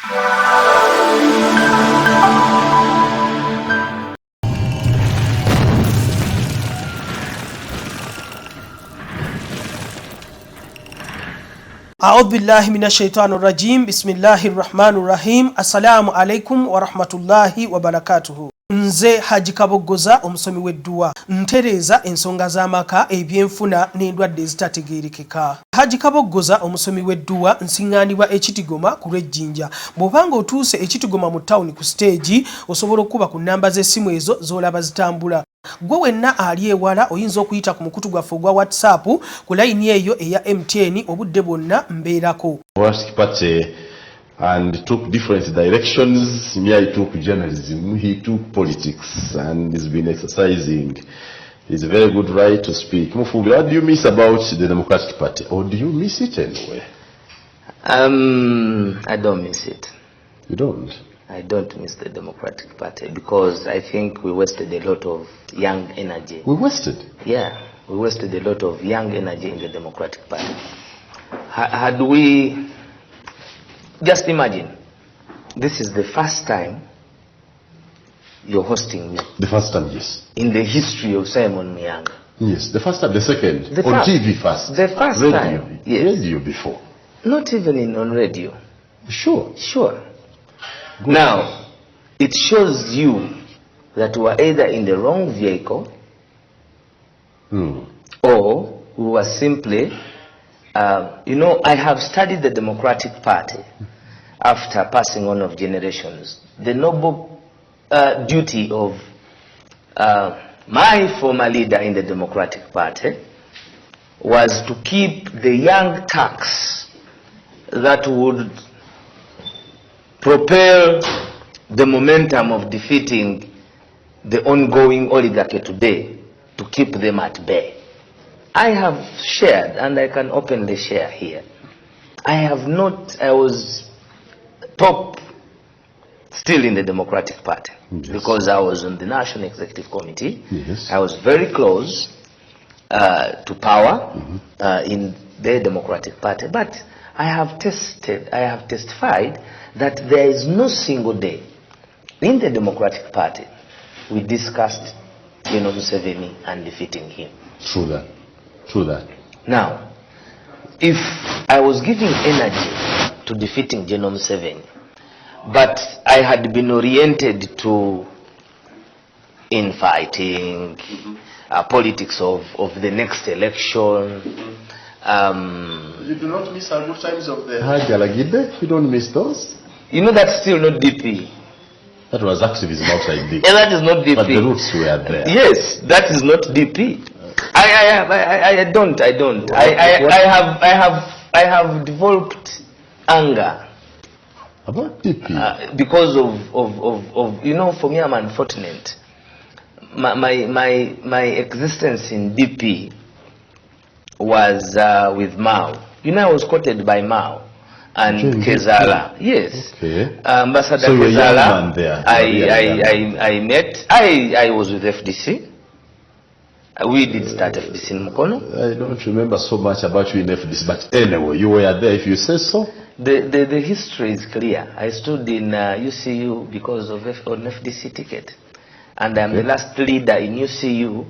أعوذ بالله من الشيطان الرجيم بسم الله الرحمن الرحيم السلام عليكم ورحمة الله وبركاته. Nze Haji Kabogoza omusomi w'edduwa ntereza ensonga z'amaka ebyenfuna n'endwadde ezitategeerekeka. Haji Kabogoza omusomi w'edduwa nsiŋŋaanibwa Ekitigoma ku lw'Ejjinja. Bw'obanga otuuse Ekitigoma mu ttawuni ku siteegi osobola okuba ku nnamba z'essimu ezo z'olaba zitambula. Gwe wenna ali ewala oyinza okuyita ku mukutu gwaffe ogwa WhatsApp ku layini eyo eya MTN obudde bwonna mbeerako. And took different directions. I took journalism, he took politics, and he's been exercising his very good right to speak. Mufumbiro, what do you miss about the Democratic Party, or do you miss it anyway? I don't miss it. You don't? I don't miss the Democratic Party because I think we wasted a lot of young energy. We wasted? Yeah, we wasted a lot of young energy in the Democratic Party. Had we... Just imagine, this is the first time you're hosting me. The first time, yes. In the history of Simon Myanga. Yes, the first time, the second. On TV first. The first radio, time, yes. Radio before. Not even on radio. Sure. Sure. Good. Now, it shows you that we were either in the wrong vehicle or we were simply... you know, I have studied the Democratic Party after passing on of generations. The noble duty of my former leader in the Democratic Party was to keep the young Turks that would propel the momentum of defeating the ongoing oligarchy today, to keep them at bay. I have shared, and I can openly share here, I was top still in the Democratic Party, yes, because I was on the National Executive Committee. Yes. I was very close to power in the Democratic Party, but I have testified that there is no single day in the Democratic Party we discussed General Museveni and defeating him. True that. True that. Now, if I was giving energy to defeating General Museveni, but I had been oriented to infighting, politics of the next election. You do not miss our good times of the Hajjalagide? You don't miss those? You know, that's still not DP. That was activism outside DP. Yeah, that is not DP. But the roots were there. Yes, that is not DP. I don't. I have developed anger about DP because of you know, for me, I'm unfortunate. My existence in DP was with Mao. You know, I was quoted by Mao and Kezala. Yes. Okay. Ambassador so Kezala. There. I met. I was with FDC. We did start FDC in Mukono. I don't remember so much about you in FDC, but anyway, you were there if you say so. The history is clear. I stood in UCU because of an FDC ticket. And I'm the last leader in UCU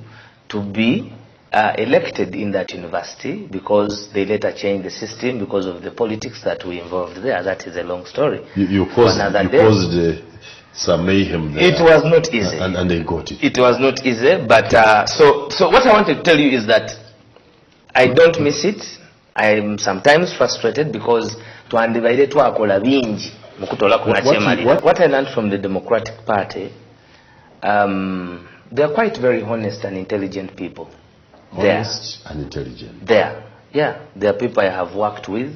to be elected in that university because they later changed the system because of the politics that we involved there. That is a long story. You caused some mayhem there. It was not easy. And they got it. It was not easy, but so what I want to tell you is that I don't miss it. I am sometimes frustrated because what I learned from the Democratic Party, they are quite very honest and intelligent people. Honest and intelligent. There. Yeah. There are people I have worked with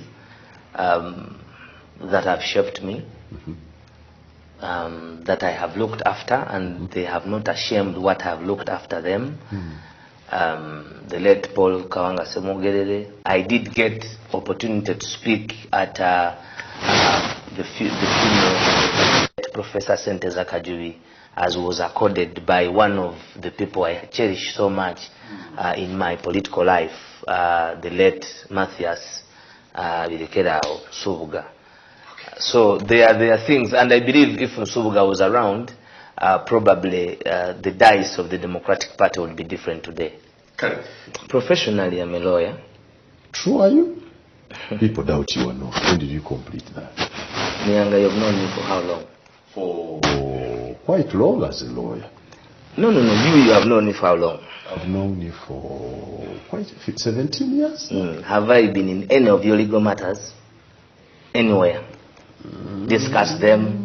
that have shaped me. That I have looked after, and they have not ashamed what I have looked after them. The late Paul Kye'Gwanga Semogerere. I did get opportunity to speak at the funeral of Professor Senteza Kajubi, as was accorded by one of the people I cherish so much in my political life, the late Matthias Birekerao Subuga. So there are things, and I believe if Nsubuga was around, probably the dice of the Democratic Party would be different today. Correct. Professionally, I'm a lawyer. True, are you? People doubt you or not. When did you complete that? Nyanga, you've known me for how long? For quite long as a lawyer. No. You have known me for how long? I've known you for quite 17 years. Have I been in any of your legal matters? Anywhere? Discuss them?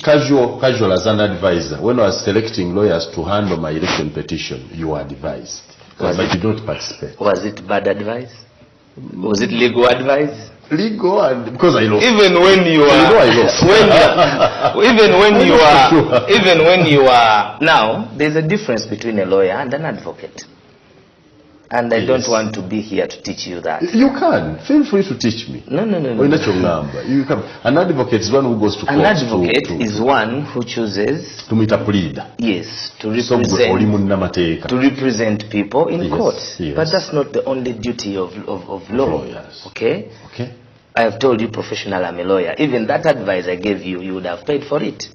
Casual as an advisor. When I was selecting lawyers to handle my election petition, you were advised. But you don't participate. Was it bad advice? Was it legal advice? Legal, and because I lost. Even when you are, you know I lost. even when you are now, there's a difference between a lawyer and an advocate. And I don't want to be here to teach you that. You can. Feel free to teach me. No. You can. An advocate is one who goes to court. An advocate is one who chooses to meet a pleader. Yes, to represent people in court. Yes. But that's not the only duty of law. Yes. Okay? I have told you professional, I'm a lawyer. Even that advice I gave you, you would have paid for it.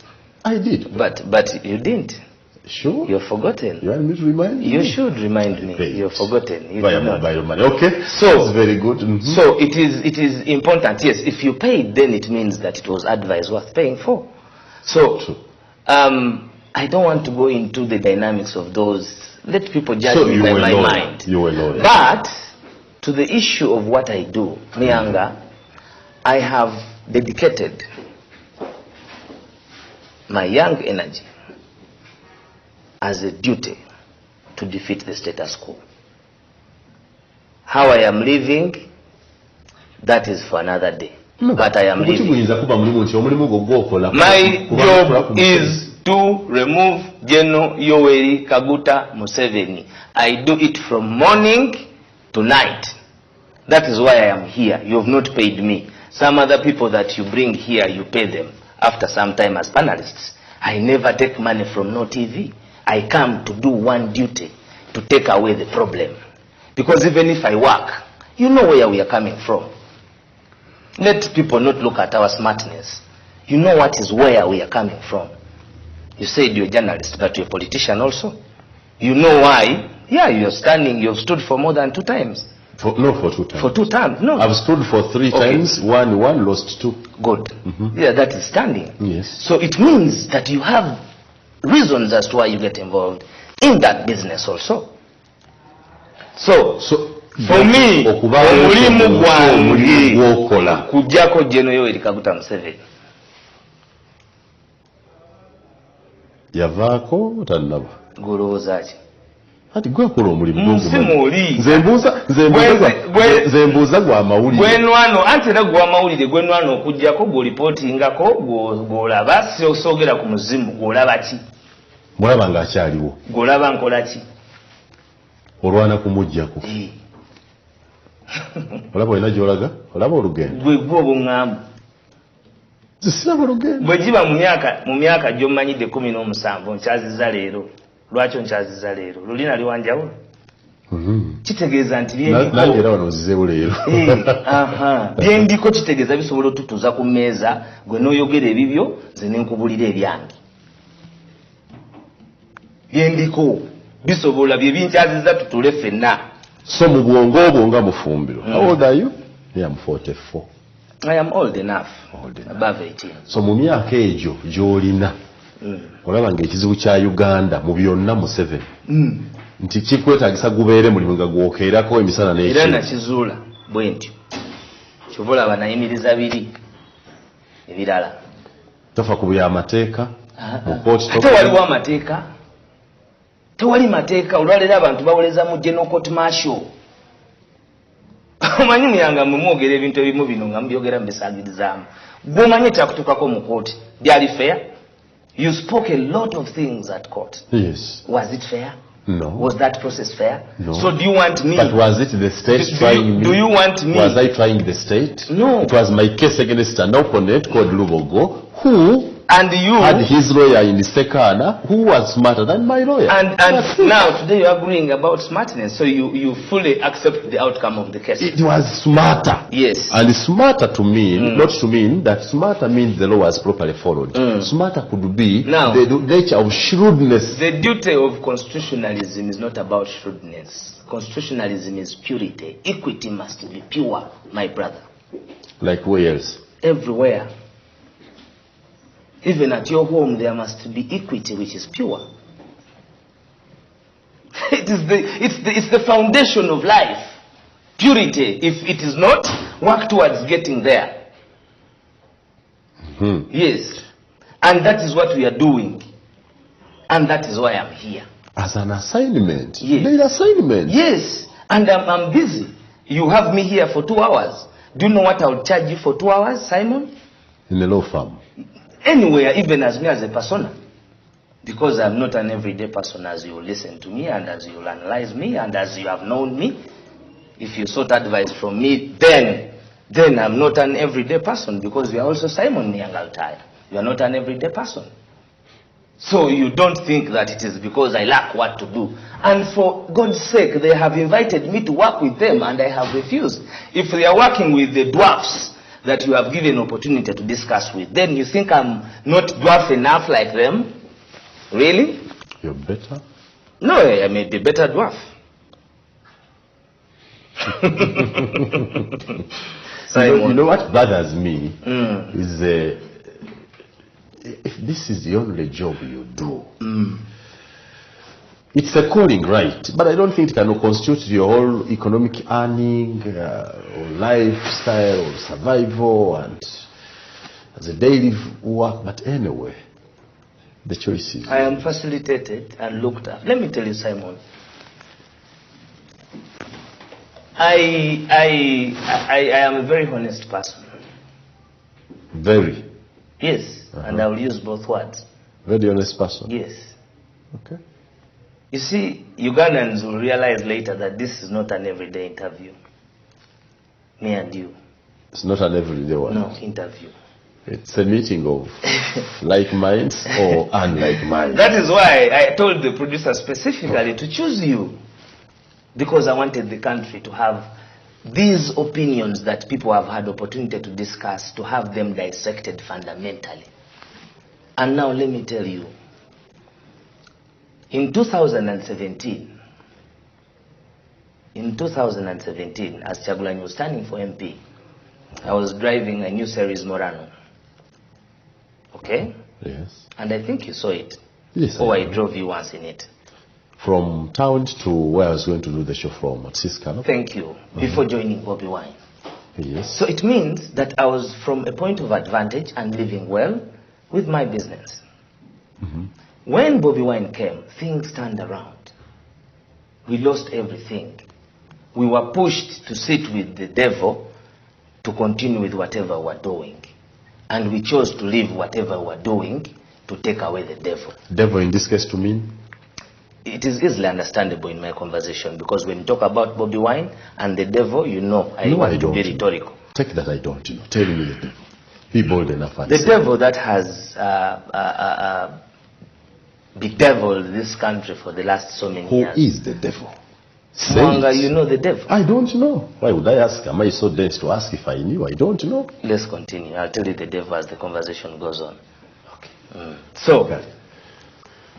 I did. But you didn't. Sure. You've forgotten. You want me to remind you? You should remind me. You've forgotten. By your money. Okay. So that's very good. So it is important. Yes, if you paid, then it means that it was advice worth paying for. So I don't want to go into the dynamics of those. Let people judge me by my mind. You were lawyer. But to the issue of what I do, Nyanga, I have dedicated my young energy as a duty to defeat the status quo. How I am living, that is for another day. But I am living. My job is to remove General Yoweri Kaguta Museveni. I do it from morning to night. That is why I am here. You have not paid me. Some other people that you bring here, you pay them after some time as panelists. I never take money from no TV. I come to do one duty, to take away the problem. Because even if I work, you know where we are coming from. Let people not look at our smartness. You know what is where we are coming from. You said you're a journalist, but you're a politician also. You know why? Yeah, you're stood for more than 2 times. For 2 times. For 2 times, no. I've stood for 3 times, one lost 2. Good. Yeah, that is standing. Yes. So it means that you have reasons as to why you get involved in that business also. So for me, omulimu gwange kujjako General Yoweri Kaguta Museveni. Yavaako tannaba. Golowooza ki? Ati gwe akola omulimu oli. Nze mbuuza gwa mawulire. Gwenwano anti era gwa mawulire gwenwano okujjako gw'olipootingako gw'olaba soogera ku muzimu gw'olaba ki? Mulaba ng'akyaliwo. Gw'olaba nkola ki? Olwana kumuggyako. Olaba olina gy'olaga? Olaba olugendo? Gwe obuŋŋamba. Siraba olugendo. Bwe giba mu myaka gy'omanyidde 17 nkyaziza leero. Lwaki nkyaziza leero? Lulina liwanjawulo? Kitegeeza nti byendiko. Nange era wano ozizeewo leero. Byendiko kitegeeza bisobola otutuuza ku mmeeza gwe n'oyogera ebibyo nze ne nkubulira ebyange. Byendiko bisobola bye binkyaziza tutule ffenna. So mu bwongo obwo nga Mufumbiro. How old are you? I am 44. I am old enough. Above 18. So mu myaka egyo gy'olina olaba ng'ekizibu kya Uganda mu byonna Museveni nti kikwetaagisa gubeere mulimu nga gwokeerako emisana n'ekiro. Era nakizuula bwe ntyo. Kyova olaba nayimiriza biri ebirala. Tofa ku by'amateeka. Ate waliwo amateeka. Tewali mateeka olwaleero abantu bawoleza mu General Court Martial. Omanyi Muyanga mwogera ebintu ebimu bino nga mubyogera mbisaagirizamu. Bw'omanyi kyakutuukako mu court byali fair? You spoke a lot of things at court. Yes. Was it fair? No. Was that process fair? No. So do you want me? But was it the state trying me? Do you want me? Was I trying the state? No. It was my case against an opponent called Lubogo who And you had his lawyer in the Sekana who was smarter than my lawyer. And now today you're agreeing about smartness, so you fully accept the outcome of the case. It was smarter. Yes. And smarter to mean, not to mean that smarter means the law was properly followed. Smarter could be now, the nature of shrewdness. The duty of constitutionalism is not about shrewdness. Constitutionalism is purity. Equity must be pure, my brother. Like where else? Everywhere. Even at your home, there must be equity, which is pure. It's the foundation of life. Purity. If it is not, work towards getting there. Yes. And that is what we are doing. And that is why I'm here. As an assignment? Yes. An assignment? Yes. And I'm busy. You have me here for 2 hours. Do you know what I would charge you for 2 hours, Simon? In a law firm. Anywhere, even as me as a persona. Because I'm not an everyday person, as you listen to me and as you analyze me and as you have known me. If you sought advice from me, then I'm not an everyday person, because you are also Simon Nyangaltai. You are not an everyday person. So you don't think that it is because I lack what to do. And for God's sake, they have invited me to work with them and I have refused. If they are working with the dwarfs that you have given opportunity to discuss with, then you think I'm not dwarf enough like them? Really? You're better? No, I may be better dwarf. You know what bothers me is if this is the only job you do, it's a calling, right? But I don't think it can constitute your whole economic earning or lifestyle or survival and as a daily work. But anyway, the choice is. I am facilitated and looked at. Let me tell you, Simon. I am a very honest person. Very. Yes. And I will use both words. Very honest person. Yes. Okay. You see, Ugandans will realize later that this is not an everyday interview. Me and you. It's not an everyday one. No, interview. It's a meeting of like minds or unlike minds. That is why I told the producer specifically to choose you. Because I wanted the country to have these opinions that people have had opportunity to discuss, to have them dissected fundamentally. And now let me tell you, in 2017, as Kye'Gwanga was standing for MP, I was driving a new series Morano. Okay? Yes. And I think you saw it. Yes. Or I drove you once in it. From town to where I was going to do the show from, at Siska. Thank you. Before joining Bobby Wine. Yes. So it means that I was from a point of advantage and living well with my business. When Bobby Wine came, things turned around. We lost everything. We were pushed to sit with the devil to continue with whatever we're doing. And we chose to leave whatever we're doing to take away the devil. Devil in this case to mean? It is easily understandable in my conversation, because when you talk about Bobby Wine and the devil, you know I want to be rhetorical. Take that I don't know. Tell me the devil. Be bold enough. The devil that has bedeviled this country for the last so many years. Who is the devil? Kye'Gwanga, you know the devil? I don't know. Why would I ask? Am I so dense to ask if I knew? I don't know. Let's continue. I'll tell you the devil as the conversation goes on. Okay. So,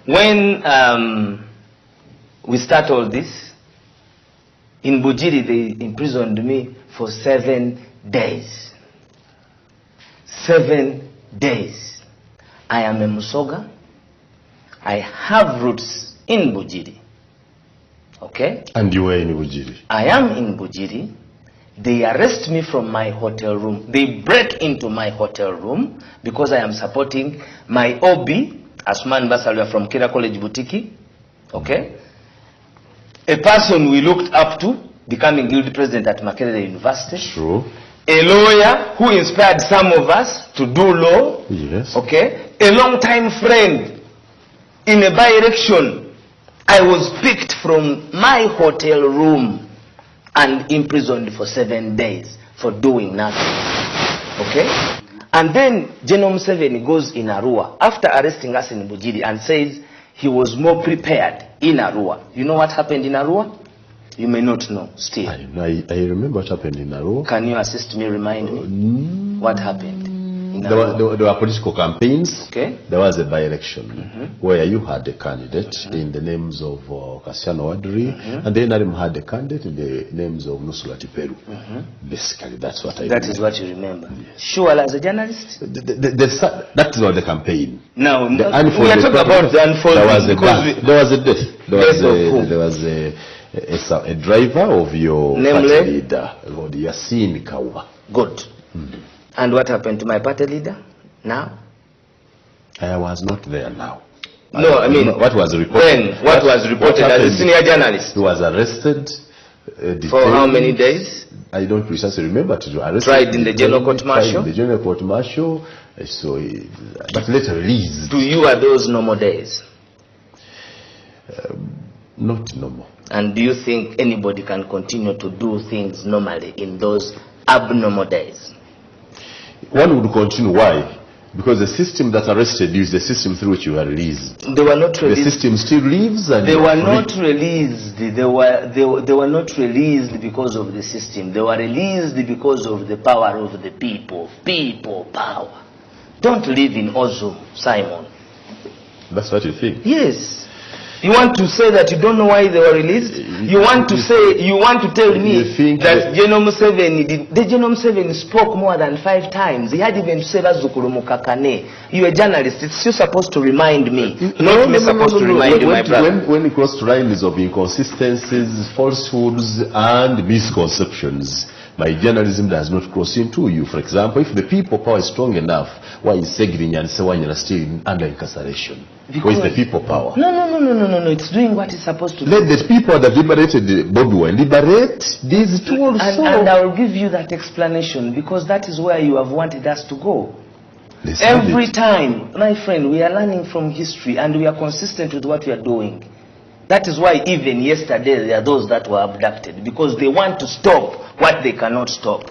when we start all this, in Bujiri they imprisoned me for 7 days. 7 days. I am a Musoga. I have roots in Bujiri. Okay? And you were in Bujiri? I am in Bujiri. They arrest me from my hotel room. They break into my hotel room because I am supporting my OB, Asman Basalwa from Kira College Butiki. Okay? A person we looked up to, becoming guild president at Makerere University. True. A lawyer who inspired some of us to do law. Yes. Okay? A long-time friend. In a by-election, I was picked from my hotel room and imprisoned for 7 days for doing nothing. Okay? And then General Museveni goes in Arua after arresting us in Bujiri and says he was more prepared in Arua. You know what happened in Arua? You may not know still. I remember what happened in Arua. Can you assist me, remind me? What happened? There were political campaigns. Okay. There was a by-election where you had a candidate in the names of Kassiano Wadri, and then Narim had a candidate in the names of Nusrat Peru. Basically, that's what I remember. That is what you remember. Yes. Sure, as a journalist? That is not the campaign. Now, we are talking about the unfolding. There was a death. There was a driver of your party leader, Lord Yasin Kawa. Good. And what happened to my party leader now? I was not there now. No, I mean, what was reported? When? What was reported as a senior journalist? He was arrested. For how many days? I don't precisely remember. Arrested, tried in the general court martial? In the general court martial. So, but later released. To you, are those normal days? Not normal. And do you think anybody can continue to do things normally in those abnormal days? One would continue. Why? Because the system that arrested you is the system through which you were released. They were not released. The system still lives, and they were not released. They were not released because of the system. They were released because of the power of the people. People, power. Don't live in Ozum, Simon. That's what you think? Yes. You want to say that you don't know why they were released? You want to tell me that General Museveni did. The General Museveni spoke more than 5 times. He had even to say Bazukulu Mukakane. You're a journalist. It's you supposed to remind me. Not me supposed to remind you, my brother. When it crossed lines of inconsistencies, falsehoods, and misconceptions, my journalism does not cross into you. For example, if the people power is strong enough, why is Segrinya and Sewanyana still under incarceration? Where is the people power? No. It's doing what it's supposed to do. Let the people that liberated Bobby Wine liberate these two also. And I will give you that explanation because that is where you have wanted us to go. Every time, my friend, we are learning from history and we are consistent with what we are doing. That is why even yesterday there are those that were abducted because they want to stop what they cannot stop.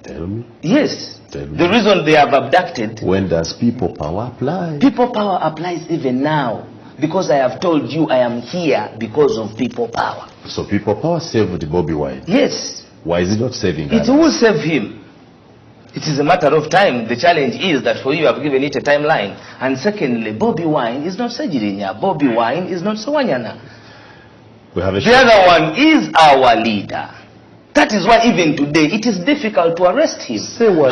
Tell me. Yes. The reason they have abducted. When does people power apply? People power applies even now. Because I have told you I am here because of people power. So people power saved Bobby Wine? Yes. Why is it not saving us? It will save him. It is a matter of time. The challenge is that for you have given it a timeline. And secondly, Bobby Wine is not Segirinya. Bobby Wine is not Sewanyana. The other one is our leader. That is why even today it is difficult to arrest him.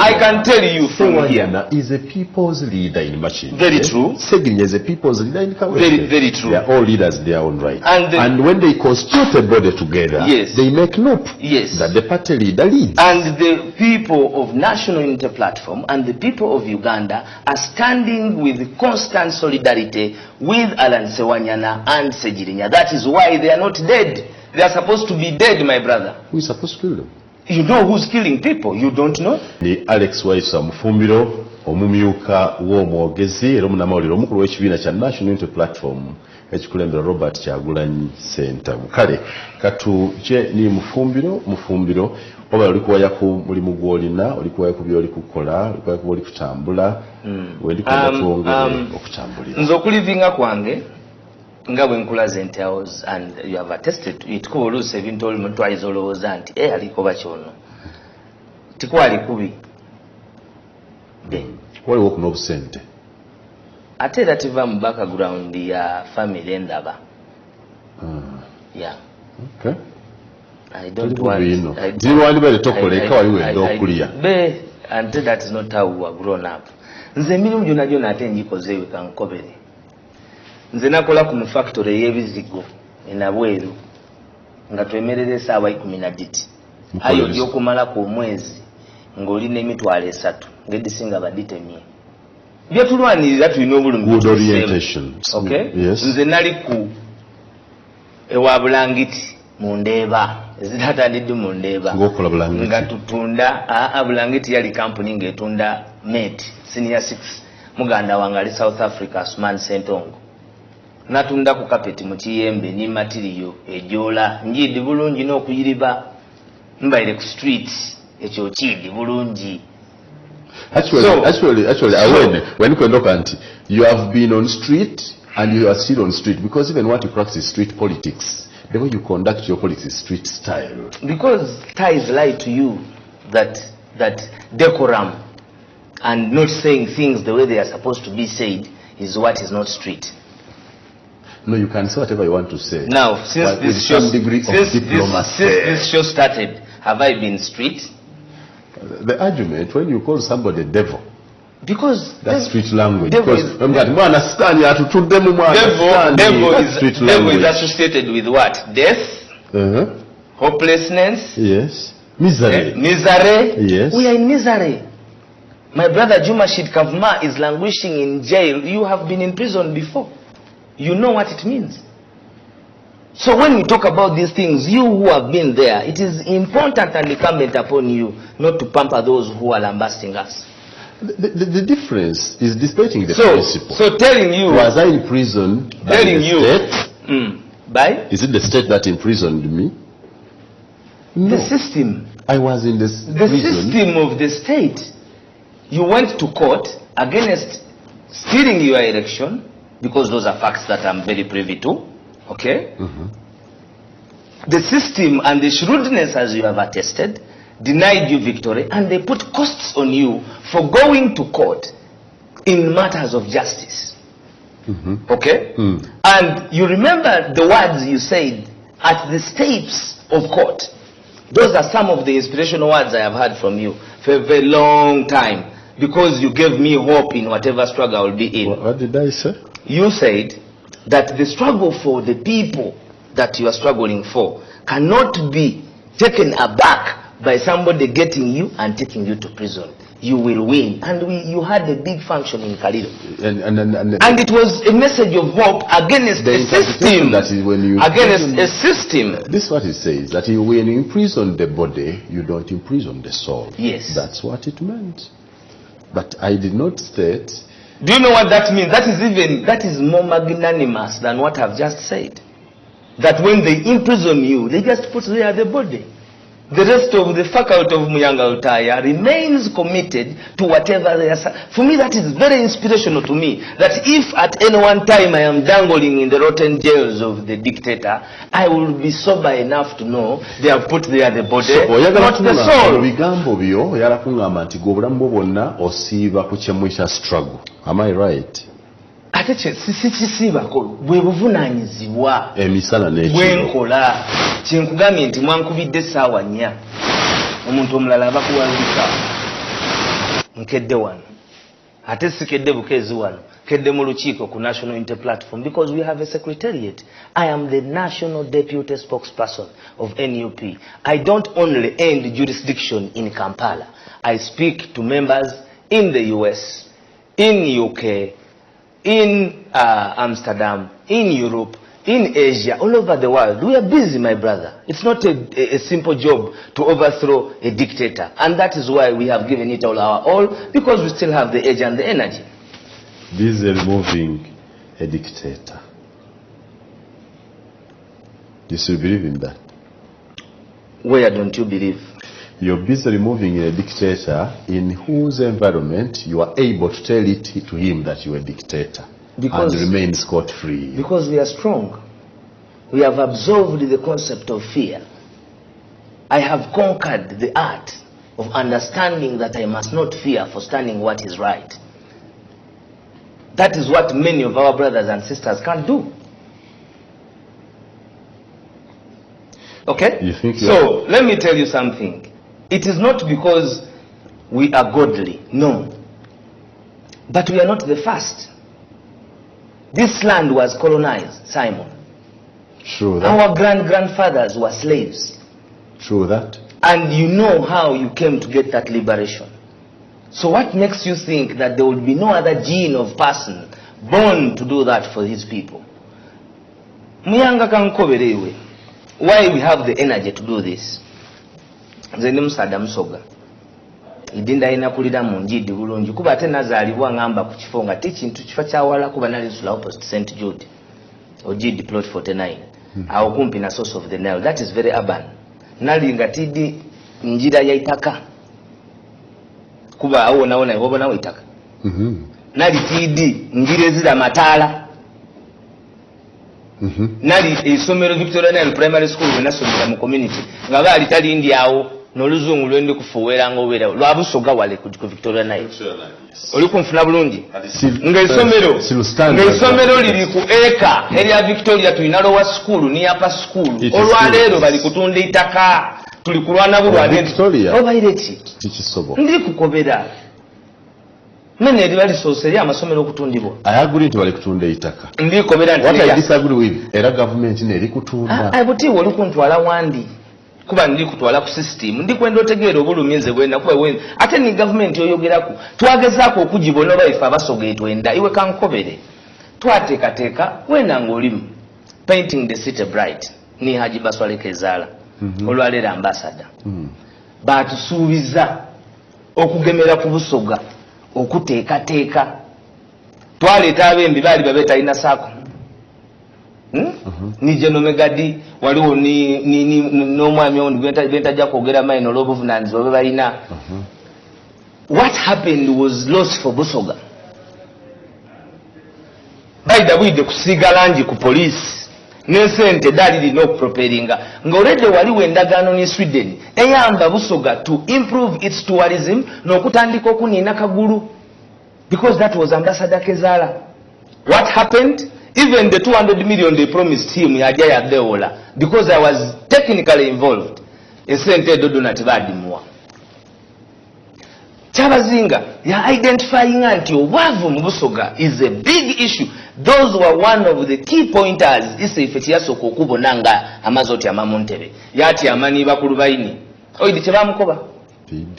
I can tell you from here. Is a people's leader in Machin. Very true. Segrinya is a people's leader in Kawete. Very true. They are all leaders in their own right. And when they constitute a body together, they make note that the party leader leads. And the people of National Unity Platform and the people of Uganda are standing with constant solidarity with Alan Sewanyana and Segirinya. That is why they are not dead. They are supposed to be dead, my brother. Who is supposed to kill them? You know who's killing people. You don't know? Ni Alex Waisswa Mufumbiro, omumyuka w'omwogezi era omunamawulire omukulu w'ekibiina kya National Unity Platform ekikulembera Robert Kyagulanyi Ssentamu. Kale katuje ni Mufumbiro oba oli kuwaya ku mulimu gw'olina, oli kuwaya ku by'oli kukola, oli kuwaya ku by'oli kutambula, wendi kwenda tuwongere okutambulira. Nze okulivinga kwange nga bwe nkulaze nti and you have attested it ko oluusi ebintu oli mutwayiza olowooza nti aliko bakyono tikwali kubi waliwo okuno obusente ate era tiva mu background ya family endaba okay. I don't want ziriwandibale tokoleka waliwo enda okulya and that is not how we are grown up. Nze emirimu gyonna gyonna ate njikozeewe kankobere. Nze nakola ku factory y'ebizigo enabweru nga twemerera essaawa 12 ayo gy'okumala ku omwezi ng'olina emitwalo 3 ng'edisinga baditemye bye tulwanirira tulina obulungi. Nze nali ku ewa Bulangiti mu Ndeeba ezitatandidde mu Ndeeba nga tutunda Bulangiti yali kampuni ng'etunda mate senior 6 muganda wange ali South Africa Asman Sentongo natunda ku kapeti mu Kiyembe ni material ejola njidi bulungi n'okuyiriba mbaire ku street ekyo kidi bulungi Actually, when you look at it, you have been on street and you are still on street, because even what you practice is street politics. The way you conduct your politics is street style. Because ties lie to you that decorum and not saying things the way they are supposed to be said is what is not street. No, you can say whatever you want to say. Now, since this show started, have I been street? The argument, when you call somebody devil, because that's street language. Devil is associated with what? Death, hopelessness, yes, misery. Misery. Yes. We are in misery. My brother Juma Shid Kavma is languishing in jail. You have been in prison before. You know what it means. So when we talk about these things, you who have been there, it is important and incumbent upon you not to pamper those who are lambasting us. The difference is displaying the principle. So telling you, was I in prison by the state? By? Is it the state that imprisoned me? No. The system. I was in the system of the state. You went to court against stealing your election, because those are facts that I'm very privy to. Okay? The system and the shrewdness, as you have attested, denied you victory, and they put costs on you for going to court in matters of justice. Okay? And you remember the words you said at the steps of court. Those are some of the inspirational words I have heard from you for a very long time, because you gave me hope in whatever struggle I will be in. What did I say? You said that the struggle for the people that you are struggling for cannot be taken aback by somebody getting you and taking you to prison. You will win. And you had a big function in Kalilo. And it was a message of hope against the system. That is when you against a system. This is what it says, that when you imprison the body, you don't imprison the soul. Yes. That's what it meant. But I did not state. Do you know what that means? That is more magnanimous than what I've just said. That when they imprison you, they just put there the body. The rest of the faculty of Muyanga Utaya remains committed to whatever they are. For me, that is very inspirational to me. That if at any one time I am dangling in the rotten jails of the dictator, I will be sober enough to know they have put there the body, not the soul. Am I right? Ate sisibako bwe buvunanyizibwa emisala n'ekiro bwenkola kyenkugambye nti mwankubidde essaawa 4 omuntu omulala abakuwalika nkedde wano ate sikedde bukeezi wano kedde mu lukiiko ku National Unity Platform, because we have a secretariat. I am the national deputy spokesperson of NUP. I don't only end jurisdiction in Kampala. I speak to members in the US, in UK, in Amsterdam, in Europe, in Asia, all over the world. We are busy, my brother. It's not a simple job to overthrow a dictator. And that is why we have given it all our all, because we still have the edge and the energy. Busy removing a dictator. You still believe in that? Where don't you believe? You're busy removing a dictator in whose environment you are able to tell it to him that you are a dictator and remain scot-free. Because we are strong. We have absorbed the concept of fear. I have conquered the art of understanding that I must not fear for standing what is right. That is what many of our brothers and sisters can't do. Okay? You think so, let me tell you something. It is not because we are godly, no. But we are not the first. This land was colonized, Simon. True that. Our grandfathers were slaves. True that. And you know how you came to get that liberation. So what makes you think that there will be no other gene of person born to do that for his people? Muyanga kankoberewe. Why we have the energy to do this? Nze musada musoga idinda inakulira mu njidi bulungi kuba ate nazalibwa ngamba ku kifo nga tikintu kifa kyawala kuba nali sula opposite St Jude Ojidi plot 49 awo kumpi na source of the Nile. That is very urban. Nali nga tidi njira ya itaka kuba awo naona wabona witaka nali TD ngire zira matala nali isomero Victorian Primary School wenasomera mu community nga bali tali ndiawo n'oluzungu lwende kufuwera ngobera lwa Busoga wale ku Victoria Night oli kunfuna bulungi ng'esomero liri ku eka area Victoria tulina lowa school ni apa school olwaleero bali kutunda itaka tuli kulwana bulwane obaireti kikisobo ndi kukobera nene eri bali soseri amasomero okutundibwa ayaguli nti bali kutunda itaka ndi kobera nti what I disagree with era government neri kutunda abuti wali kuntwala wandi kuba ndi kutwala ku system ndi kwenda otegeera obulumize bwena kuba we ate ni government yoyogerako twagezaako okugibona baifa Abasoga etwenda iwe kankobere twateekateeka wena ng'olimu painting the city bright ni Haji Baswale Kezaala olwaleero ambassador baatusuubiza okugemera ku Busoga okuteekateeka twaleeta abembi baali babeeta alina saako ni Genomegadi waliwo ni n'omwami ondi bentajja kwogera mayino olw'obuvunaanyizibwa bwe balina. What happened was lost for Busoga. Baida bwidde kusiiga langi ku poliisi n'esente dalirina okuproperinga ng'oledde waliwo endagaano ne Sweden eyamba Busoga to improve its tourism n'okutandika okuniina kagulu because that was Ambassador Kezaala. What happened? Even the 200 million they promised him yajja yadeola because I was technically involved. Esente dodonati badimuwa. Kyabazinga ya identifying anti obwavu mu Busoga is a big issue. Those were one of the key pointers isifeti yasoko okubonanga amazoti amamontebe. Yati amani bakulu bayini. Oyidi kyebamukoba.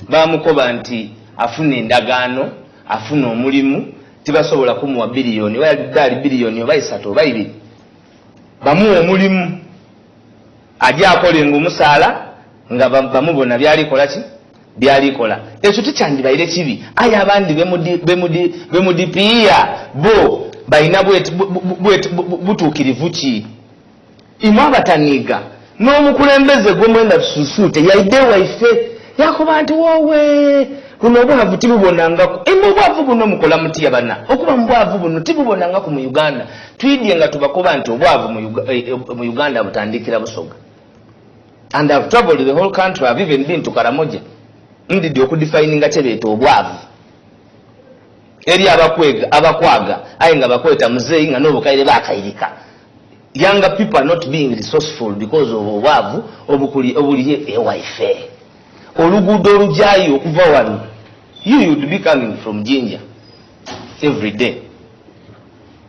Bamukoba nti afune endagaano, afune omulimu. Tibasobola kumuwa biliyoni wali biliyoni oba 3 oba 2 bamuwa omulimu ajja akolenga omusaala nga bamubona byalikola ki byalikola ekyo tikyandibaire kibi aye abandi bemudipiya bo balina butuukirivu ki imwe abataniga n'omukulembeze gw'omwenda tususuute yaidde waife yakoba nti wowe kuno obwavu tibubonangako obwavu buno mukola muti yabana okuba mubwavu buno tibubonangako mu Uganda twidye nga tubakoba nti obwavu mu Uganda butandikira Busoga and I've traveled the whole country. I've even been to Karamoja ndidi okudefininga kyebeeta obwavu eri abakwaga aye nga bakweta muzeeyi nga n'obukaire bakayirika younger people are not being resourceful because of obwavu obuliye ewaife oluguudo olujayo okuva wano you would be coming from Jinja every day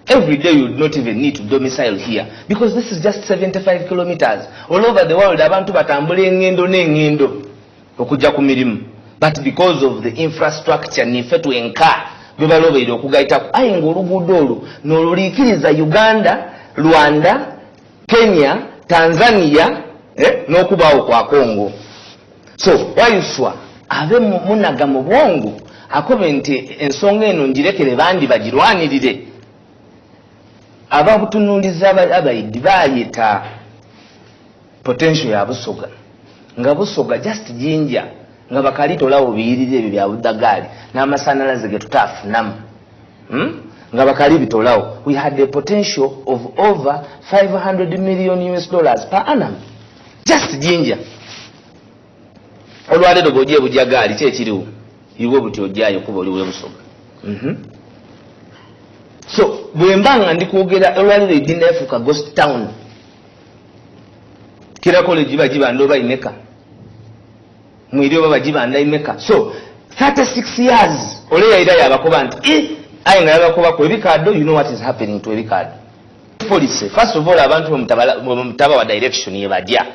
you would not even need to domicile here because this is just 75 kilometers all over the world abantu batambula engendo n'engendo okujja ku mirimu but because of the infrastructure nife twenka bwe balobeire okugayitako aye ng'oluguudo olwo n'oluliikiriza Uganda, Rwanda, Kenya, Tanzania n'okubaawo kwa Congo. So Waisswa abe munaga mu bwongo akobe nti ensonga eno ngirekere bandi bagirwanirire ababutunuuliza abayidi bayita potential ya Busoga nga Busoga just Jinja nga bakalitolawo biyirire ebyo bya budagaali n'amasanalaze ge tutaafunamu nga bakali bitolawo. We had a potential of over $500 million per annum just Jinja. Olwaleero bw'ogiye bujagaali kyekiriwo iwe buti ojjayo kuba oliwe Busoga. So bwe mbanga ndi kwogera olwaleero edina efuuka ghost town kira college bagibanda oba imeka mwiri oba bagibanda imeka. So 36 years oleyayira yabakoba nti aye nga yabakobako ebikaddo. You know what is happening to ebikaddo police. First of all abantu mutaba wa direction yebajja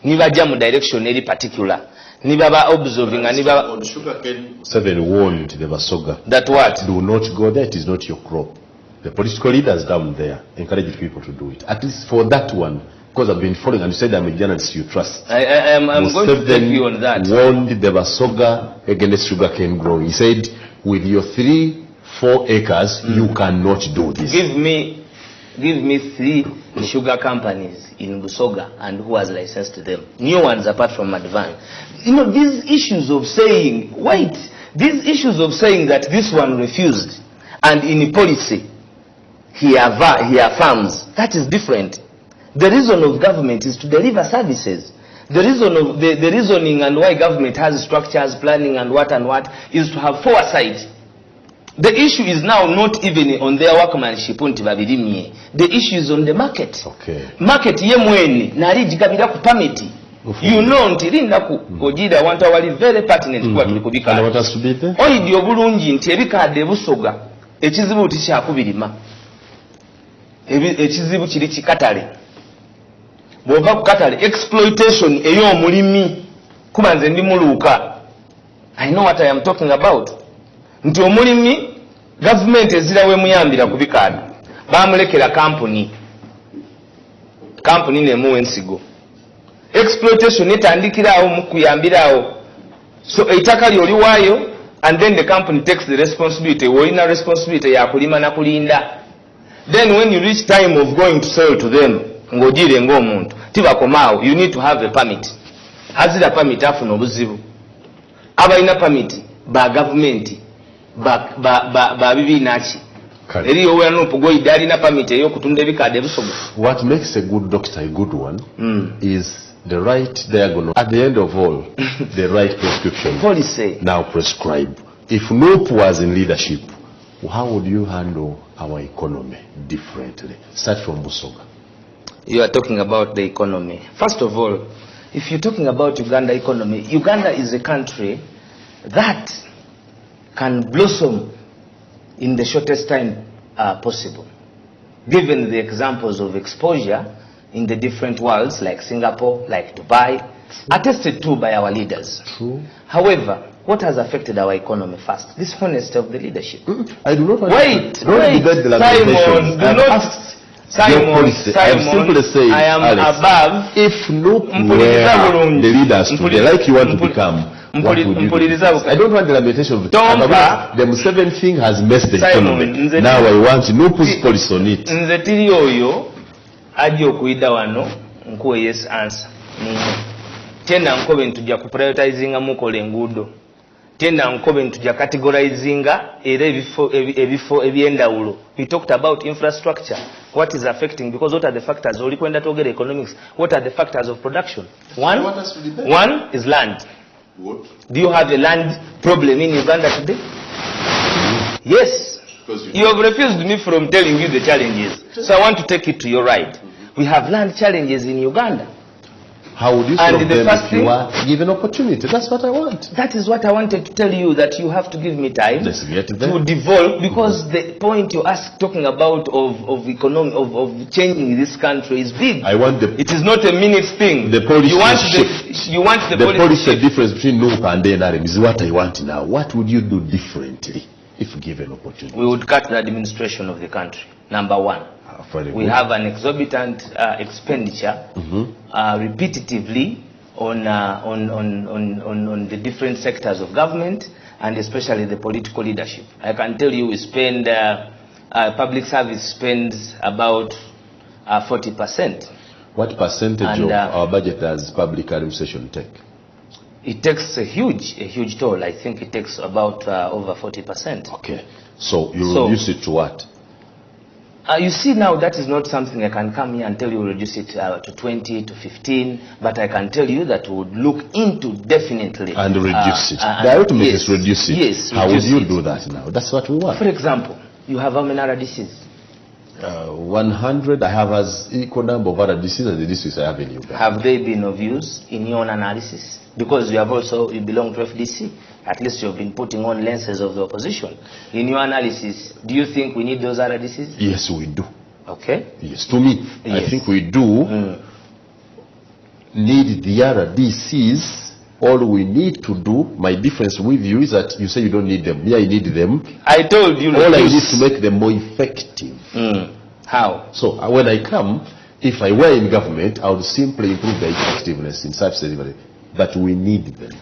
nibajja mu direction eri particular nibaba observing and nibaba on sugarcane 7 warned the Basoga that what do not go there, it is not your crop. The political leaders down there encouraged people to do it, at least for that one, because I've been following and you said I'm a journalist you trust. I'm going to take you on that. Warned the Basoga against sugarcane growing. He said with your 3-4 acres you cannot do this. Give me 3 sugar companies in Busoga and who has licensed them. New ones apart from Advan. You know, these issues of saying, wait, These issues of saying that this one refused and in policy he affirms, that is different. The reason of government is to deliver services. The reason of the reasoning and why government has structures, planning and what is to have foresight. The issue is now not even on their workmanship. The issue is on the market. Okay. Market ye mweni nali jigabira ku permit. You know ntiri naku ojida want to very pertinent kwa tulikubika. And what has to be there? Oyidi obulungi nti ebikade busoga ekizibu tikyakubirima. Ekizibu kiri kikatale. Bwova ku katale exploitation ey'omulimi kuba nze ndi muluuka. I know what I am talking about. Nti omulimi government ezirawe muyambira ku bikade bamulekera company nemuwa ensigo. Exploitation etandikirawo mu kuyambirawo. So eitaka lyoliwaayo and then the company takes the responsibility. Woina responsibility ya kulima na kulinda. Then when you reach time of going to sell to them, ngojire ng'omuntu tibakomaawo, you need to have a permit. Azira permit afuna obuzibu. Abalina permit ba government ba bibinaaki. Eriyo wano pugoyida alina permit ey'okutunda ebikade ebisogo. What makes a good doctor a good one is the right diagonal. At the end of all, the right prescription. Policy. Now prescribe. If NOP was in leadership, how would you handle our economy differently? Start from Busoga. You are talking about the economy. First of all, if you're talking about Uganda economy, Uganda is a country that can blossom in the shortest time possible. Given the examples of exposure in the different worlds like Singapore, like Dubai, attested to by our leaders. True. However, what has affected our economy first? This honesty of the leadership. I do not wait, Simon, I'm simply saying, I am Alex, above. If NOP were the leaders today, like you want to become, what would you do? I don't want the lamentation of the Museven thing has messed the economy. Now I want NOP's policy on it. Nze tiri oyo aje okuida wano nkuwe yes answer. Tena nkobe ntujja ku prioritizinga mukole enguudo. Tena nkobe ntujja categorizinga era ebifo ebyendawulo. We talked about infrastructure. What is affecting, because what are the factors? Oli kwenda togera economics. What are the factors of production? One is land. What? Do you have a land problem in Uganda today? Yes. You have refused me from telling you the challenges. So I want to take it to your right. We have land challenges in Uganda. How would you solve them if you are given opportunity? That's what I want. That is what I wanted to tell you, that you have to give me time to devolve, because the point you ask talking about of economic of changing this country is big. I want it is not a minute thing. The policy you want the policy difference between NOP and NRM is what I want now. What would you do differently if given opportunity? We would cut the administration of the country. Number one. We have an exorbitant expenditure repetitively on the different sectors of government, and especially the political leadership. I can tell you we spend, public service spends about 40%. What percentage of our budget does public administration take? It takes a huge toll. I think it takes about over 40%. Okay. So you reduce it to what? You see, now that is not something I can come here and tell you reduce it to 20 to 15, but I can tell you that we would look into definitely. And reduce it. The ultimate is reduce it. Yes. How would you do that now? That's what we want. For example, you have how many RDCs? 100. I have as equal number of RDCs as the districts I have in Uganda. Have they been of use in your own analysis? Because you belong to FDC. At least you've been putting on lenses of the opposition. In your analysis, do you think we need those RDCs? Yes, we do. Okay. Yes, to me, yes. I think we do need the RDCs. All we need to do, my difference with you is that you say you don't need them. Yeah, you need them. I told you. All I need to make them more effective. How? So when I come, if I were in government, I would simply improve the effectiveness in service delivery. But we need them.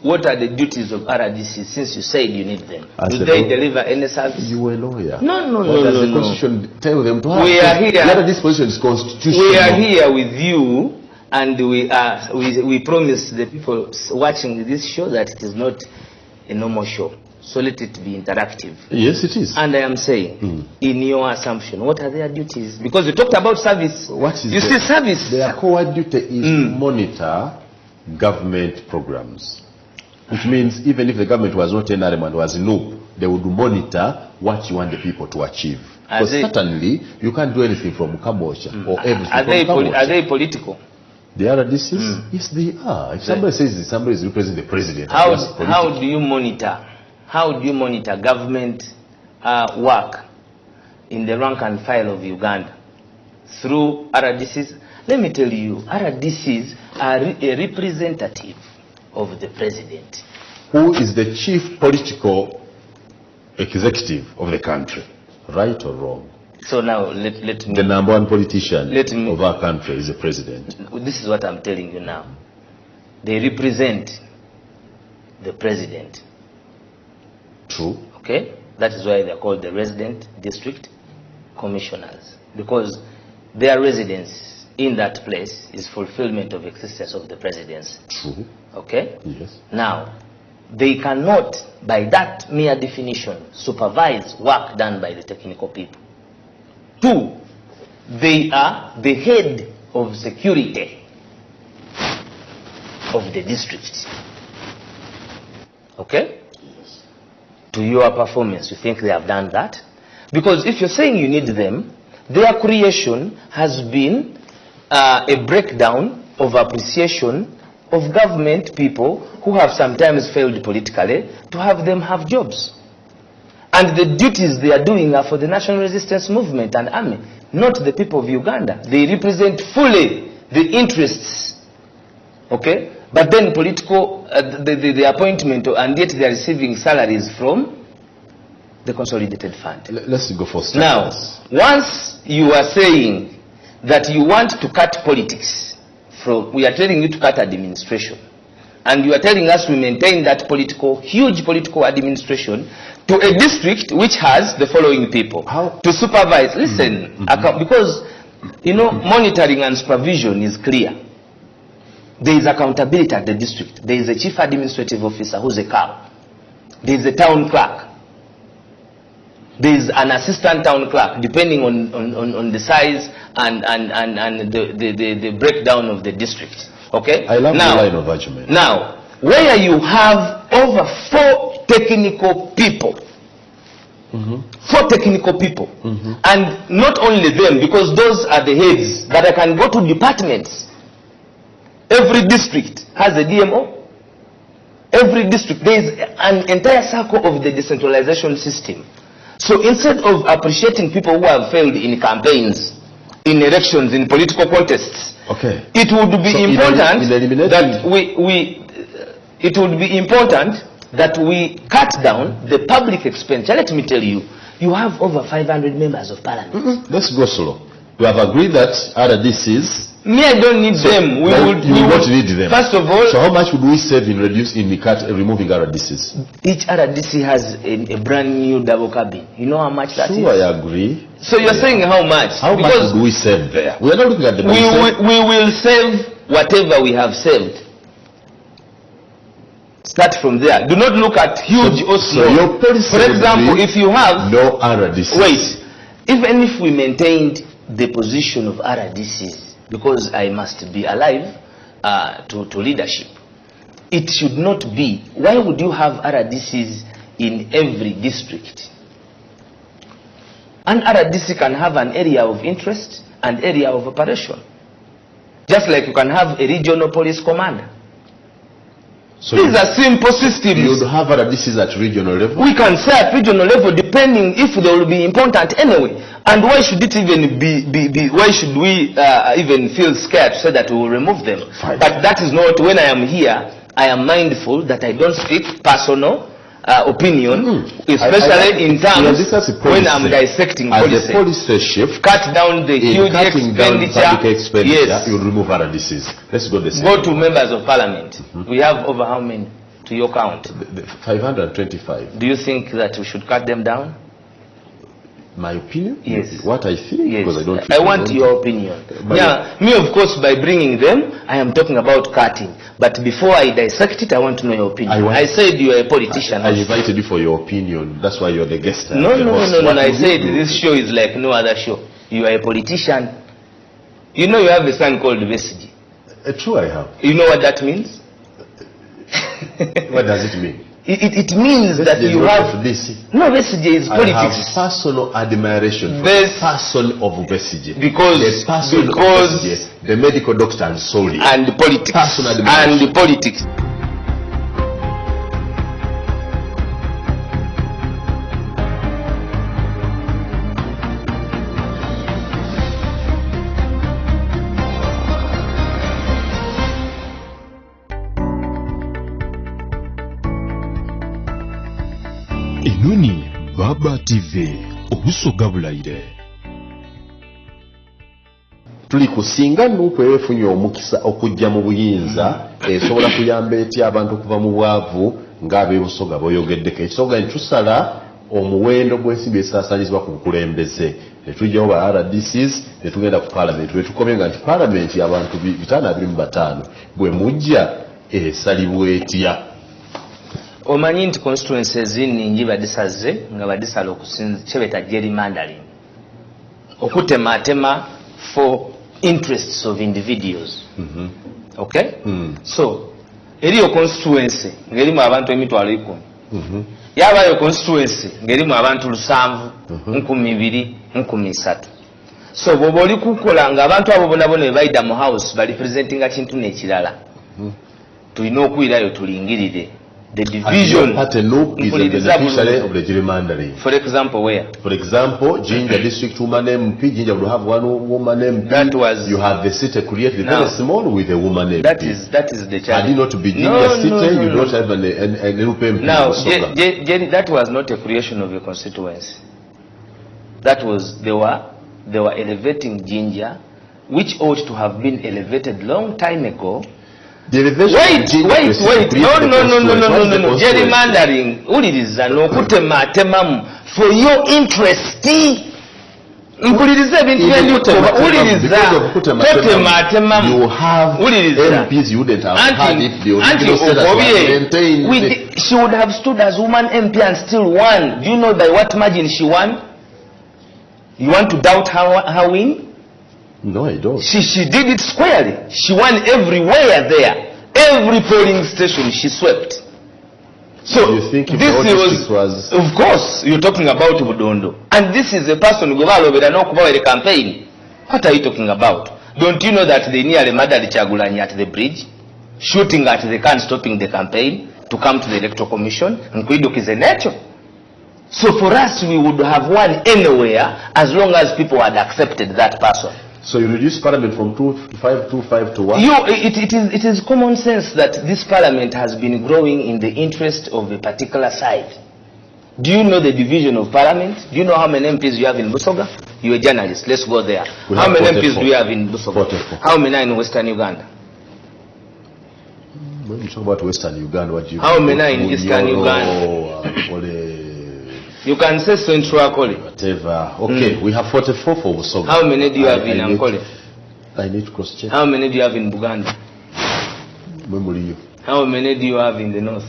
What are the duties of RDC, since you said you need them? Do they deliver any service? You are a lawyer. No. Does the Constitution tell them to have? We are here. None of this position is constitutional. We are here with you, and we promise the people watching this show that it is not a normal show. So let it be interactive. Yes, it is. And I am saying, in your assumption, what are their duties? Because you talked about service. What is you see, service. Their core duty is to monitor government programs. Which means even if the government was not NRM and was NUP, they would monitor what you want the people to achieve. Because certainly, you can't do anything from Kambodsha or everything are they political? The RDCs? Yes, they are. If somebody says somebody is representing the president, how do you monitor? How do you monitor government work in the rank and file of Uganda? Through RDCs? Let me tell you, RDCs are a representative of the president. Who is the chief political executive of the country, right or wrong? So now let me... The number one politician of our country is the president. This is what I'm telling you now. They represent the president. True. Okay? That is why they're called the resident district commissioners. Because their residence in that place is fulfillment of existence of the presidency. True. Okay? Yes. Now, they cannot, by that mere definition, supervise work done by the technical people. 2, they are the head of security of the district. Okay? Yes. To your performance, you think they have done that? Because if you're saying you need them, their creation has been a breakdown of appreciation of government people who have sometimes failed politically to have them have jobs. And the duties they are doing are for the national resistance movement and army, not the people of Uganda. They represent fully the interests, okay? But then political, the appointment, and yet they are receiving salaries from the consolidated fund. Let's go for starters. Now, once you are saying that you want to cut politics, we are telling you to cut administration, and you are telling us we maintain that huge political administration to a district which has the following people to supervise. Listen, because monitoring and supervision is clear. There is accountability at the district. There is a chief administrative officer who's a cow. There is a town clerk. There is an assistant town clerk, depending on the size and the breakdown of the district. Okay. I love the line of argument. Now, where you have over 4 technical people, 4 technical people, and not only them, because those are the heads, but I can go to departments. Every district has a DMO. Every district, there is an entire circle of the decentralization system. So instead of appreciating people who have failed in campaigns, in elections, in political contests, okay, it would be important that we cut down the public expenditure. Let me tell you, you have over 500 members of parliament. Let's go slow. We have agreed that RDCs. Me, I don't need them. We would need them. First of all, so how much would we save in removing RDCs? Each RDC has a brand new double cabin. You know how much that is? I agree. So you're saying how much? How much would we save there? We are not looking at the money. We will save whatever we have saved. Start from there. Do not look at huge or small. So your policy, for example, if you have no RDCs. Wait, even if we maintained the position of RDCs, because I must be alive to leadership, it should not be. Why would you have RDCs in every district? An RDC can have an area of interest and area of operation, just like you can have a regional police commander. So these are simple systems. You would have RDCs at regional level? We can say at regional level, depending if they will be important anyway. And why should it even be why should we even feel scared to say that we will remove them? Fine. But that is not, when I am here, I am mindful that I don't speak personal opinion, especially in terms when I'm dissecting policy. As a policy chief, cut down the huge expenditure. Yes. You will remove RDCs. Let's go this. Go to members of parliament. We have over how many to your count? 525. Do you think that we should cut them down? My opinion? Yes. What I think? Yes. Because I don't. I want your opinion. Yeah, me of course by bringing them, I am talking about cutting. But before I dissect it, I want to know your opinion. I said you are a politician. I invited you for your opinion. That's why you're the guest. No. I said this show is like no other show. You are a politician. You know you have a son called Vesiji. True, I have. You know what that means? What does it mean? It means that you have no Besije is politics. I have personal admiration for the person of Besije. Because Besije, the medical doctor and solely. And the politics. Personal admiration. And the politics. Enoni Baba TV obusoga bulaire. Tuli kusinga nuko efunye omukisa okujja mu buyinza esobola kuyamba eti abantu kuva mu bwavu ng'abe busoga boyogeddeko ekisoga ntusala omuwendo gw'ensimbi esaasanyizibwa ku bukulembeze netujjawo ba RDCs netugenda ku parliament wetukomye nga nti parliament y'abantu 525 bwe mujja esalibwa etya. Omanyi nti constituencies nnyingi badisaze nga badisala okusinza kyebeta gerrymandering okutematema for interests of individuals. Okay? So eriyo constituency ngerimu abantu emitwalo 10. Yabayo constituency ngerimu abantu 700, 200, 300. So bwoba oli kukola nga abantu abo bonna baida mu house bali presentinga kintu n'ekirala. Tulina okuyirayo tulingirire. The division is a beneficiary of the gerrymandering. For example, where? For example, Jinja district woman MP, Jinja would have one woman MP. That was you have the city created very small with a woman MP. That is the challenge. Had it not to be Jinja city, you don't have an MP. Now, that was not a creation of a constituency. That was they were elevating Jinja, which ought to have been elevated long time ago. Wait. No. Gerrymandering. Uliriza no kutematemamu for your interest. Mpuliriza ebintu by'endikuba. Uliriza kutematemamu. You have MPs you wouldn't have had if the original status was maintained. She would have stood as woman MP and still won. Do you know by what margin she won? You want to doubt her win? No, I don't. She did it squarely. She won everywhere there. Every polling station she swept. So you think this was of course you're talking about Budondo. And this is a person who the campaign. What are you talking about? Don't you know that they nearly murdered Kye'Gwanga at the bridge? Shooting at the can, stopping the campaign to come to the electoral commission, and Kuiduk is a nature. So for us we would have won anywhere as long as people had accepted that person. So you reduce parliament from 525 to 1? It is common sense that this parliament has been growing in the interest of a particular side. Do you know the division of parliament? Do you know how many MPs you have in Busoga? You're a journalist. Let's go there. How many MPs do you have in Busoga? 44. How many are in Western Uganda? When you talk about Western Uganda, what do you How many are in Eastern Uganda? You can say Central Akole. Whatever. Okay, we have 44 for Busoga. How many do you have in Ankole? I need to cross check. How many do you have in Buganda? Memory. How many do you have in the north?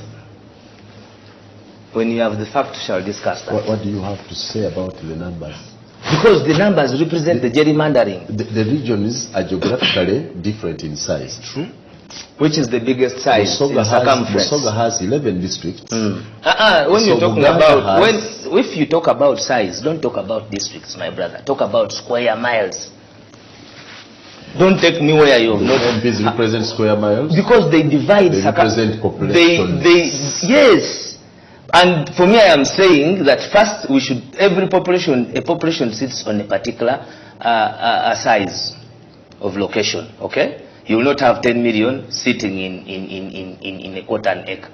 When you have the fact, shall discuss that. What do you have to say about the numbers? Because the numbers represent the gerrymandering. The regions are geographically different in size. True. Which is the biggest size in circumference? Busoga has 11 districts. When you're talking about, if you talk about size, don't talk about districts, my brother. Talk about square miles. Don't take me where you have not. MPs represent square miles? Because they divide. They represent population. Yes. And for me, I am saying that first we should, a population sits on a particular size of location, okay? You will not have 10 million sitting in a quarter an acre.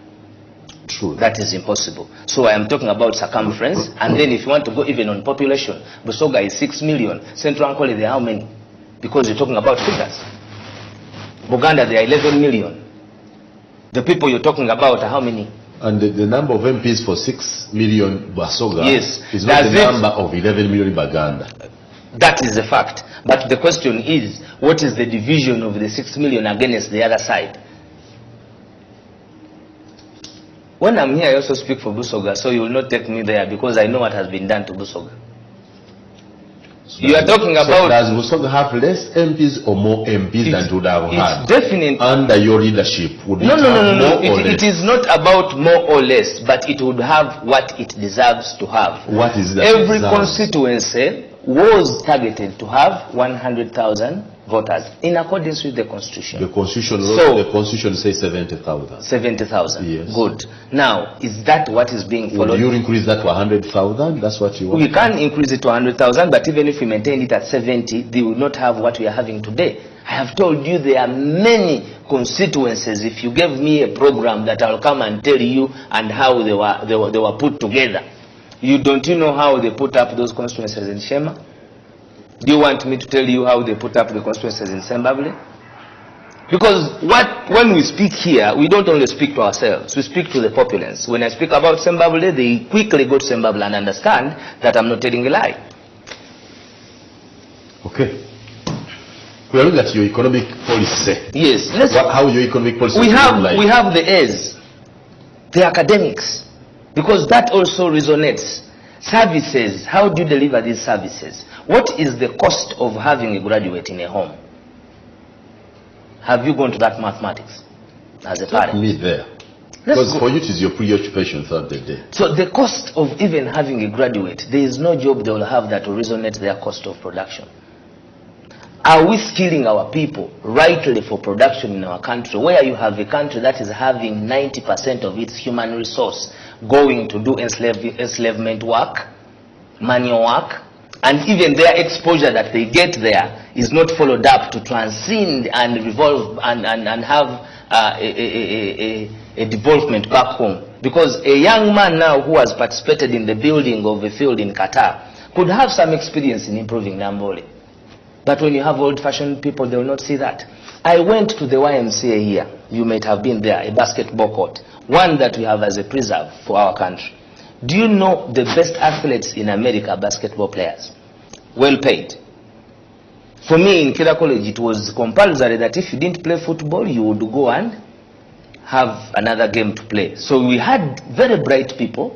True. That is impossible. So I am talking about circumference, and then if you want to go even on population, Busoga is 6 million. Central Ankole, there are how many? Because you're talking about figures. Buganda, there are 11 million. The people you're talking about are how many? And the number of MPs for 6 million Basoga is not Does the number of 11 million Baganda. That is a fact. But the question is, what is the division of the 6 million against the other side? When I'm here, I also speak for Busoga, so you will not take me there because I know what has been done to Busoga. So you are talking about... Does Busoga have less MPs or more MPs than it would have had? Definitely. Under your leadership, would no. It is not about more or less, but it would have what it deserves to have. What is that? Every constituency was targeted to have 100,000 voters in accordance with the constitution. The constitution says 70,000. 70,000. Yes. Good. Now, is that what is being followed? Would you increase that to 100,000? That's what you want? We can increase it to 100,000, but even if we maintain it at 70, they will not have what we are having today. I have told you there are many constituencies. If you gave me a program that I'll come and tell you and how they were put together. You know how they put up those constituencies in Shema? Do you want me to tell you how they put up the constituencies in Sembabule? Because when we speak here, we don't only speak to ourselves, we speak to the populace. When I speak about Sembabule, they quickly go to Sembabule and understand that I'm not telling a lie. Okay. We are looking at your economic policy. Yes. How your economic policy we have the A's, the academics, because that also resonates. Services, how do you deliver these services? What is the cost of having a graduate in a home? Have you gone to that mathematics as a parent? Me there. Because for you it is your preoccupation throughout the day. So the cost of even having a graduate, there is no job they will have that will resonate their cost of production. Are we skilling our people rightly for production in our country, where you have a country that is having 90% of its human resource going to do enslavement work, manual work, and even their exposure that they get there is not followed up to transcend and revolve and have a development back home? Because a young man now who has participated in the building of a field in Qatar could have some experience in improving Nambole. But when you have old-fashioned people, they will not see that. I went to the YMCA here. You might have been there, a basketball court, one that we have as a preserve for our country. Do you know the best athletes in America are basketball players? Well paid. For me in Kira College, it was compulsory that if you didn't play football, you would go and have another game to play. So we had very bright people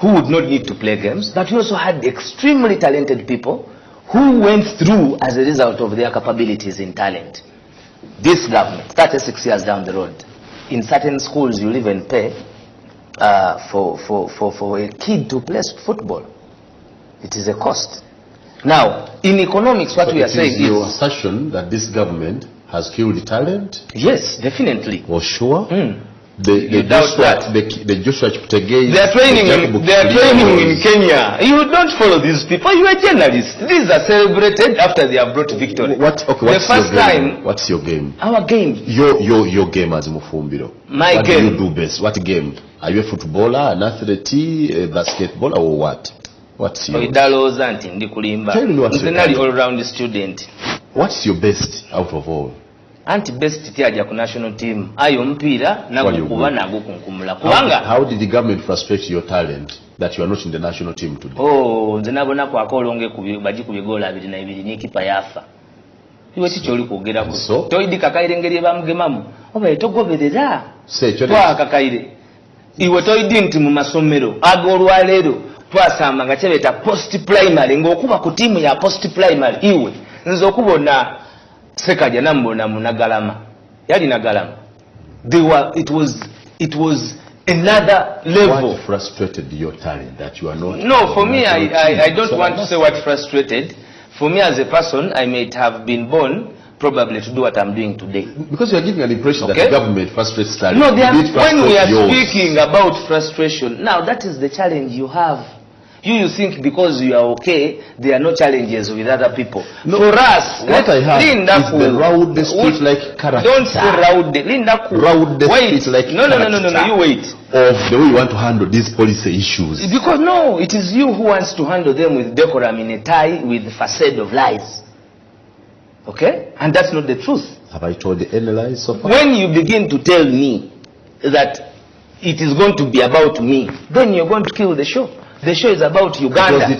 who would not need to play games, but we also had extremely talented people who went through as a result of their capabilities in talent. This government, 36 years down the road, in certain schools you'll even pay for a kid to play football. It is a cost. Now, in economics, what we are saying is... your assertion that this government has killed talent? Yes, definitely. For sure? The Joshua Cheptegei... They are training in Kenya. You don't follow these people. You are journalists. These are celebrated after they have brought victory. What's your game? Our game. Your game as Mufumbiro. My what game. What do you do best? What game? Are you a footballer, an athlete, a basketballer, or what? What's your... Tell me what's your all-round student. What's your best out of all? Anti-best tiaja ku national team. Ayo mpira nagukuba nagukunkumula. How did the government frustrate your talent that you are not in the national team today? Oh, zenabona kwa kolonge baji kubigola abiri na ibiri ni kipa yafa. Iwe chicho oli kwogera ku. Toidi kakaire ngeri bamugemamu. Oba etogoberera. Twa kakaire. Iwe toidi nti mu masomero agolwalero twasamba nga kyebeta post primary ng'okuba ku timu ya post primary iwe nzo kubona Sekaja nambona munagalama. Yali nagalama. It was another level. What frustrated your talent that you are not? No, for me, I don't want to say what frustrated. For me as a person, I might have been born probably to do what I'm doing today. Because you are giving an impression that the government frustrates talent. No, when we are speaking about frustration, now that is the challenge you have. You think because you are okay, there are no challenges with other people. No, for us, what I have is the rowdy speech-like character. Don't say rowdy. Rowdy speech-like character. No, you wait. Of the way you want to handle these policy issues. Because no, it is you who wants to handle them with decorum in a tie with the facade of lies. Okay? And that's not the truth. Have I told any lies so far? When you begin to tell me that it is going to be about me, then you're going to kill the show. The show is about Uganda.